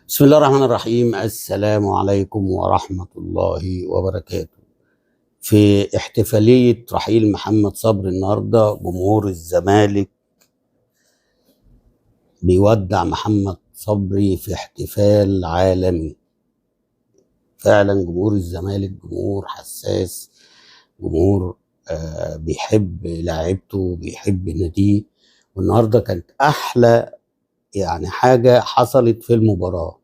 بسم الله الرحمن الرحيم. السلام عليكم ورحمة الله وبركاته. في احتفالية رحيل محمد صبري النهاردة جمهور الزمالك بيودع محمد صبري في احتفال عالمي. فعلا جمهور الزمالك جمهور حساس، جمهور بيحب لاعيبته، بيحب ناديه. والنهاردة كانت أحلى حاجة حصلت في المباراة،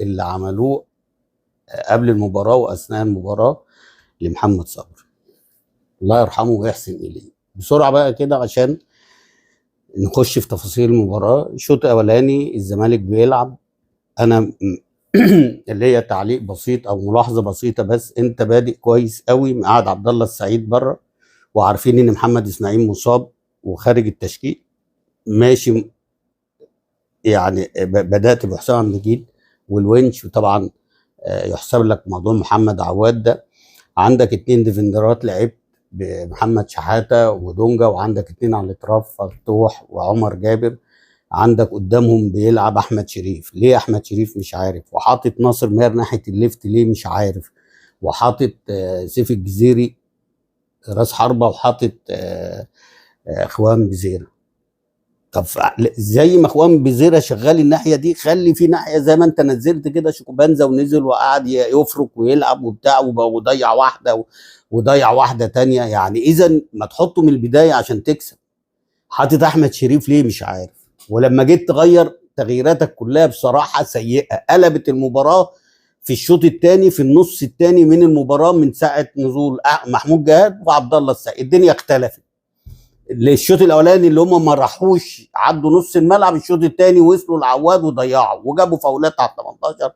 اللي عملوه قبل المباراة وأثناء المباراة لمحمد صبري، الله يرحمه ويحسن إليه. بسرعة بقى كده عشان نخش في تفاصيل المباراة. الشوط الأولاني الزمالك بيلعب، أنا اللي هي تعليق بسيط أو ملاحظة بسيطة بس، أنت بادئ كويس قوي مقعد عبد الله السعيد بره، وعارفين إن محمد إسماعيل مصاب وخارج التشكيل، ماشي. بدأت بحسام عبد المجيد والونش، وطبعا يحسب لك موضوع محمد عواد ده. عندك 2 ديفندرات لعبت بمحمد شحاته ودونجا، وعندك 2 على الاطراف فتوح وعمر جابر. عندك قدامهم بيلعب احمد شريف، ليه احمد شريف مش عارف، وحاطط ناصر ماهر ناحيه الليفت ليه مش عارف، وحاطط سيف الجزيري راس حربه، وحاطط اخوان بزيره. طب زي ما اخوان بزيره شغال الناحيه دي، خلي في ناحيه زي ما انت نزلت كده شيكوبانزا ونزل وقعد يفرك ويلعب وبتاع وضيع واحده وضيع واحده تانيه. اذا ما تحطه من البدايه عشان تكسب. حاطط احمد شريف ليه مش عارف، ولما جيت تغير تغييراتك كلها بصراحه سيئه، قلبت المباراه في الشوط الثاني، في النص الثاني من المباراه، من ساعه نزول محمود جهاد وعبد الله السعيد الدنيا اختلفت. الشوط الاولاني اللي هم ما راحوش عدوا نص الملعب، الشوط الثاني وصلوا العواد وضيعوا وجابوا فاولات على 18،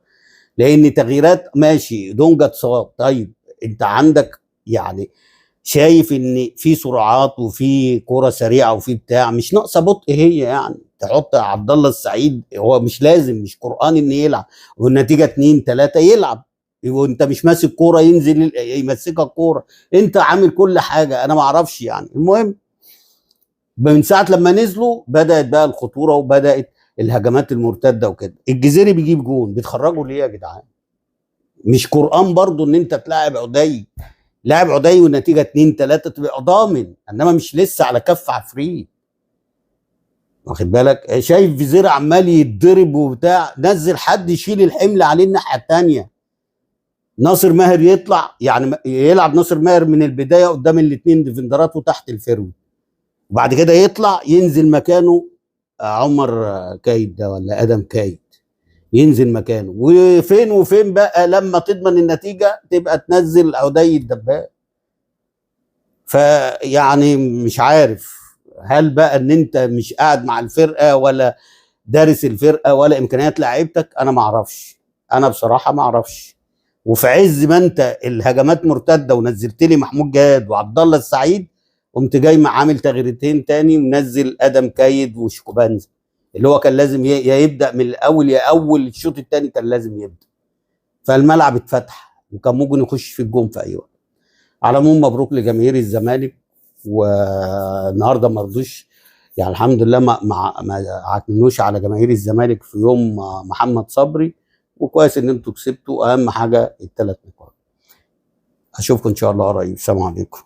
لان تغييرات ماشي. دونجا اتصاب، طيب انت عندك شايف ان في سرعات وفي كرة سريعه وفي بتاع، مش ناقصه بطء هي، تحط عبد الله السعيد، هو مش لازم، مش قرآن ان يلعب والنتيجه 2-3 يلعب، وانت مش ماسك كوره ينزل يمسكها الكوره، انت عامل كل حاجه. انا ما اعرفش المهم من ساعه لما نزلوا بدات بقى الخطوره وبدات الهجمات المرتده وكده. الجزيري بيجيب جون، بيتخرجوا ليه يا جدعان؟ مش قرآن برضو ان انت تلاعب عدي، لاعب عدي والنتيجه 2-3 تبقى ضامن، انما مش لسه على كف عفريت، واخد بالك؟ شايف فيزيرا عمال يتضرب وبتاع، نزل حد يشيل الحمل عليه الناحيه الثانيه. ناصر ماهر يطلع، يلعب ناصر ماهر من البدايه قدام الاثنين ديفندرات وتحت الفيرو، وبعد كده يطلع ينزل مكانه عمر كايد ده ولا ادم كايد، ينزل مكانه. وفين وفين بقى لما تضمن النتيجه تبقى تنزل عدي الدباب. مش عارف، هل بقى ان انت مش قاعد مع الفرقه ولا دارس الفرقه ولا امكانيات لعيبتك؟ انا ما اعرفش، انا بصراحه ما اعرفش. وفي عز ما انت الهجمات مرتده ونزلت لي محمود جهاد وعبد الله السعيد، قمت جاي عامل تغييرتين تاني ومنزل ادم كايد وشيكوبانزا، اللي هو كان لازم يا يبدا من الاول، يا اول الشوط الثاني كان لازم يبدا. فالملعب اتفتح وكان ممكن يخش في الجون في اي وقت. على العموم مبروك لجماهير الزمالك، والنهارده ما رضوش، الحمد لله ما عكنوش على جماهير الزمالك في يوم محمد صبري، وكويس ان انتوا كسبتوا، اهم حاجه ال3 نقاط. اشوفكم ان شاء الله قريب، السلام عليكم.